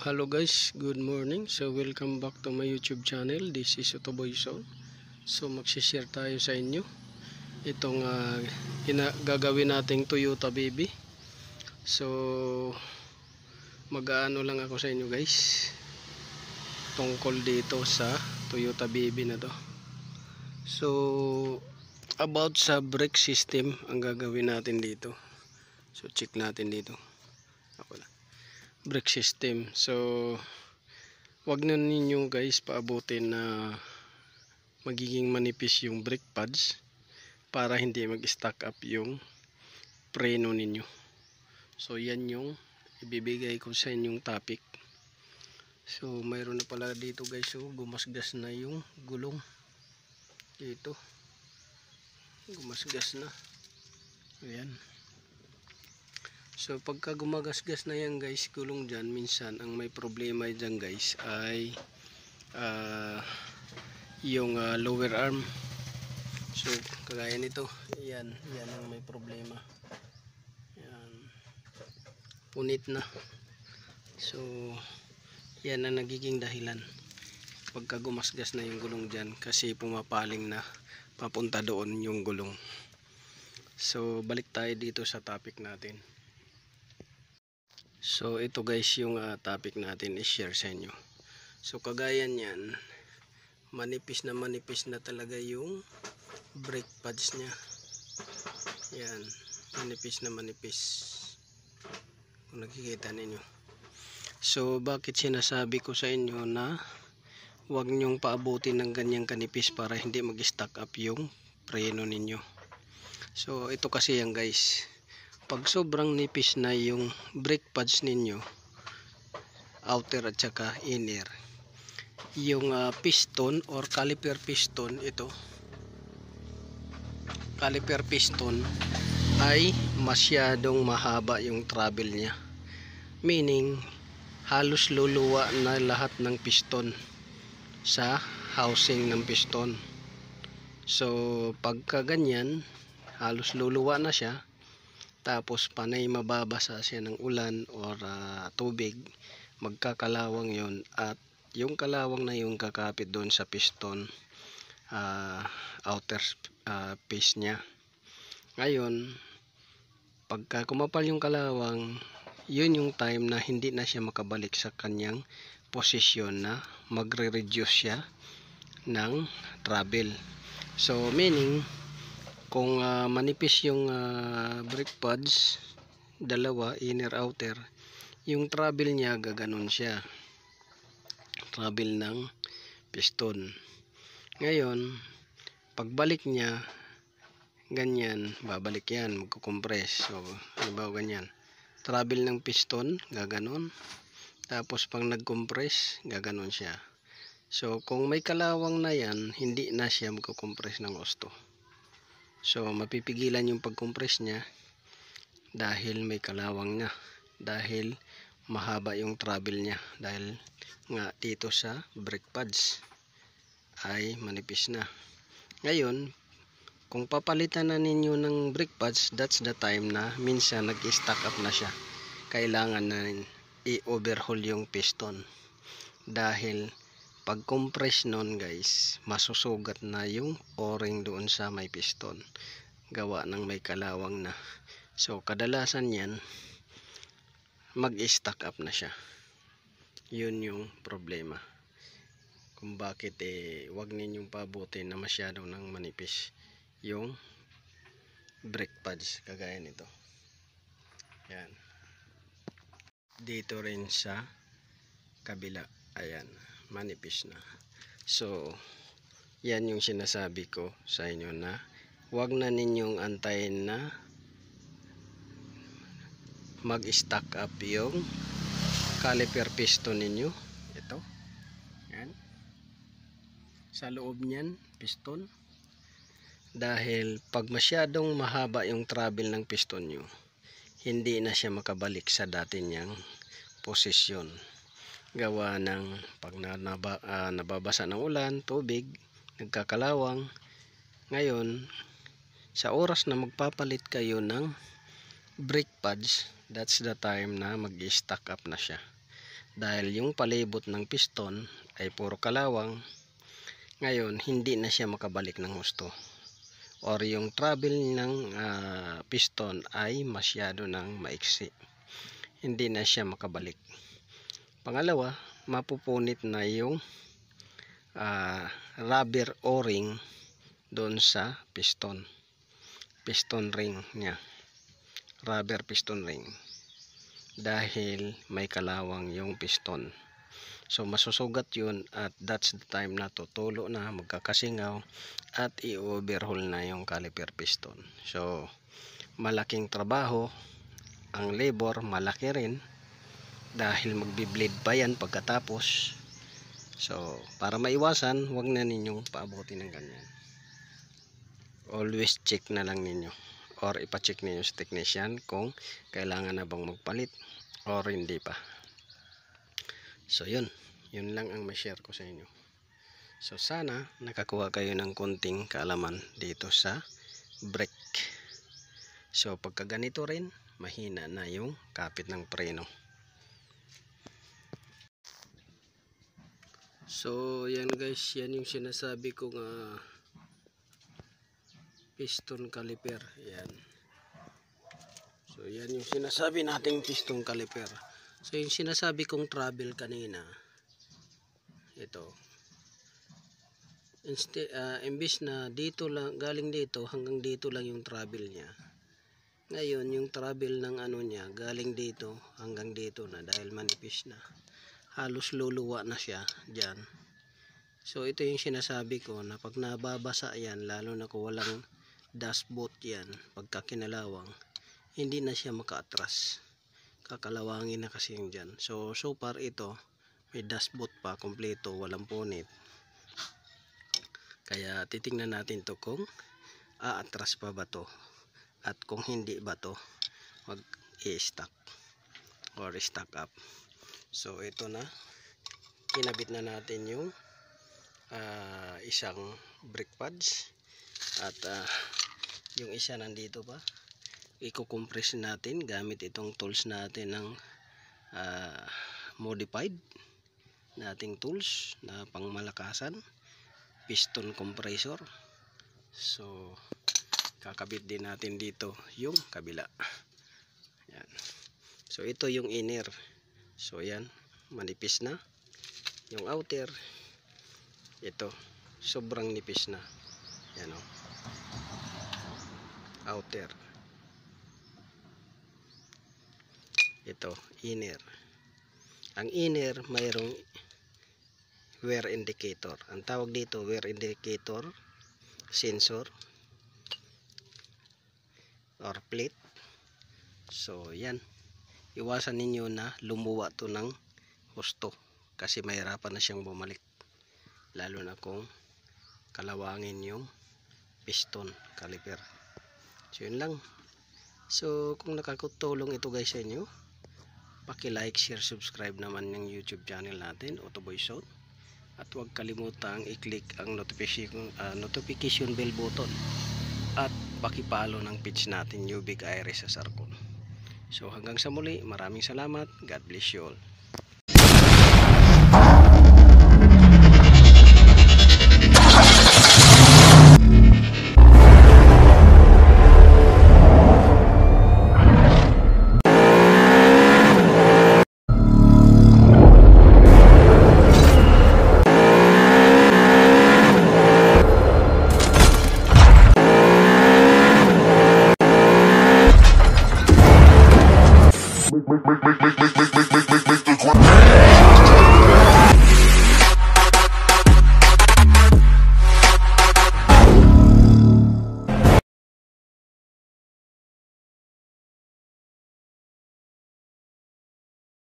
Hello guys, good morning. So welcome back to my YouTube channel. This is Otoboy Zone. So magsishare tayo sa inyo itong gagawin nating Toyota Baby. So mag-aano lang ako sa inyo guys tungkol dito sa Toyota Baby na to. So about sa brake system ang gagawin natin dito. So check natin dito. Ako lang. Brake system. So wag na ninyo guys paabutin na magiging manipis yung brake pads para hindi mag-stack up yung preno ninyo. So yan yung ibibigay ko sa inyong topic. So mayroon na pala dito guys, so gumasgas na yung gulong dito, gumasgas na. Ayan. So pagka gumagasgas na yan guys, gulong dyan, minsan ang may problema dyan guys ay yung lower arm. So kagaya nito, yan ang may problema. Yan, punit na. So yan ang nagiging dahilan pagka gumasgas na yung gulong dyan, kasi pumapaling na papunta doon yung gulong. So balik tayo dito sa topic natin. So ito guys yung topic natin i-share sa inyo. So kagaya niyan, manipis na talaga yung brake pads nya. Yan, manipis na manipis, kung nakikita ninyo. So bakit sinasabi ko sa inyo na huwag nyong paabutin ng ganyang kanipis para hindi mag-stack up yung preno ninyo. So ito kasi yan guys, pag sobrang nipis na yung brake pads ninyo, outer at saka inner, yung piston or caliper piston, ito caliper piston ay masyadong mahaba yung travel nya, meaning halos luluwa na lahat ng piston sa housing ng piston. So pagka ganyan, halos luluwa na siya, tapos panay mababasa siya ng ulan or tubig, magkakalawang yon, at yung kalawang na yung kakapit doon sa piston outer piece nya. Ngayon pagka kumapal yung kalawang, yun yung time na hindi na siya makabalik sa kanyang posisyon na magre-reduce siya ng travel. So meaning kung manipis yung brake pads, dalawa, inner outer, yung travel niya gaganon siya, travel ng piston. Ngayon pagbalik niya ganyan, babalik yan, magkukompress. So halimbawa ganyan, travel ng piston gaganon, tapos pag nagkompress gaganon siya. So kung may kalawang na yan, hindi na siya magkukompress ng gusto. So mapipigilan yung pagkompress niya dahil may kalawang na, dahil mahaba yung travel niya, dahil nga dito sa brake pads ay manipis na. Ngayon kung papalitan na ninyo ng brake pads, that's the time na minsan nag-stack up na siya, kailangan na i-overhaul yung piston, dahil pag compress nun guys, masusugat na yung o-ring doon sa may piston, gawa ng may kalawang na. So kadalasan yan mag-stack up na siya. Yun yung problema kung bakit wag ninyong pabutin na masyado ng manipis yung brake pads, kagaya nito. Yan, dito rin sa kabila, ayan, manipis na. So yan yung sinasabi ko sa inyo, na wag na ninyong antayin na mag-stack up yung caliper piston ninyo. Ito, yan, sa loob niyan piston, dahil pag masyadong mahaba yung travel ng piston nyo, hindi na siya makabalik sa dati niyang posisyon, gawa ng pag nababasa ng ulan, tubig, nagkakalawang. Ngayon sa oras na magpapalit kayo ng brake pads, that's the time na mag-stack up na siya. dahil yung palibot ng piston ay puro kalawang. Ngayon hindi na siya makabalik ng husto, or yung travel ng piston ay masyado ng maiksi, hindi na siya makabalik. Pangalawa, mapupunit na yung rubber o-ring doon sa piston ring niya, rubber piston ring, dahil may kalawang yung piston. So masusugat yun, at that's the time na tutulo na, magkakasingaw, at i-overhaul na yung caliper piston. So malaking trabaho, ang labor malaki rin, dahil magbi-bleed pa yan pagkatapos. So para maiwasan, wag na ninyong paabutin ng ganyan. Always check na lang ninyo, or ipacheck ninyo sa technician kung kailangan na bang magpalit or hindi pa. So yun lang ang ma-share ko sa inyo. So sana nakakuha kayo ng konting kaalaman dito sa brake. So pagka ganito rin, mahina na yung kapit ng preno. So yan guys, yan yung sinasabi kong piston caliper. Yan. So yan yung sinasabi nating piston caliper. So yung sinasabi kong travel kanina, ito, imbis na dito lang, galing dito hanggang dito lang yung travel niya, ngayon yung travel ng niya galing dito hanggang dito na, dahil manipis na, halos luluwa na siya dyan. So ito yung sinasabi ko, na pag nababasa yan, lalo na kung walang dashboard yan, pagka kinalawang, hindi na siya makaatras, kakalawangin na kasi yung dyan. So far ito may dashboard pa, kompleto, walang punit, kaya titingnan natin to kung aatras pa ba to, at kung hindi ba to, mag i-stack or stack up. So ito na, kinabit na natin yung isang brake pads, at yung isa nandito pa, i-compress natin gamit itong tools natin ng modified nating tools na pangmalakasan, piston compressor. So kakabit din natin dito yung kabila. Yan. So ito yung inner. So yan, manipis na. Yung outer, ito sobrang nipis na. Yan o, outer. Ito inner. Ang inner mayroong wear indicator. Ang tawag dito wear indicator sensor or plate. So yan, iwasan ninyo na lumuwa to ng husto, kasi mahirapan na siyang bumalik, lalo na kung kalawangin yung piston caliper. So yun lang. So kung nakakatulong ito guys sa inyo, paki-like, share, subscribe naman ng YouTube channel natin, Autoboy Sound, at huwag kalimutang i-click ang notification bell button, at paki-follow ng page natin, New Big Iris sa Sarcon. So hanggang sa muli, maraming salamat. God bless you all.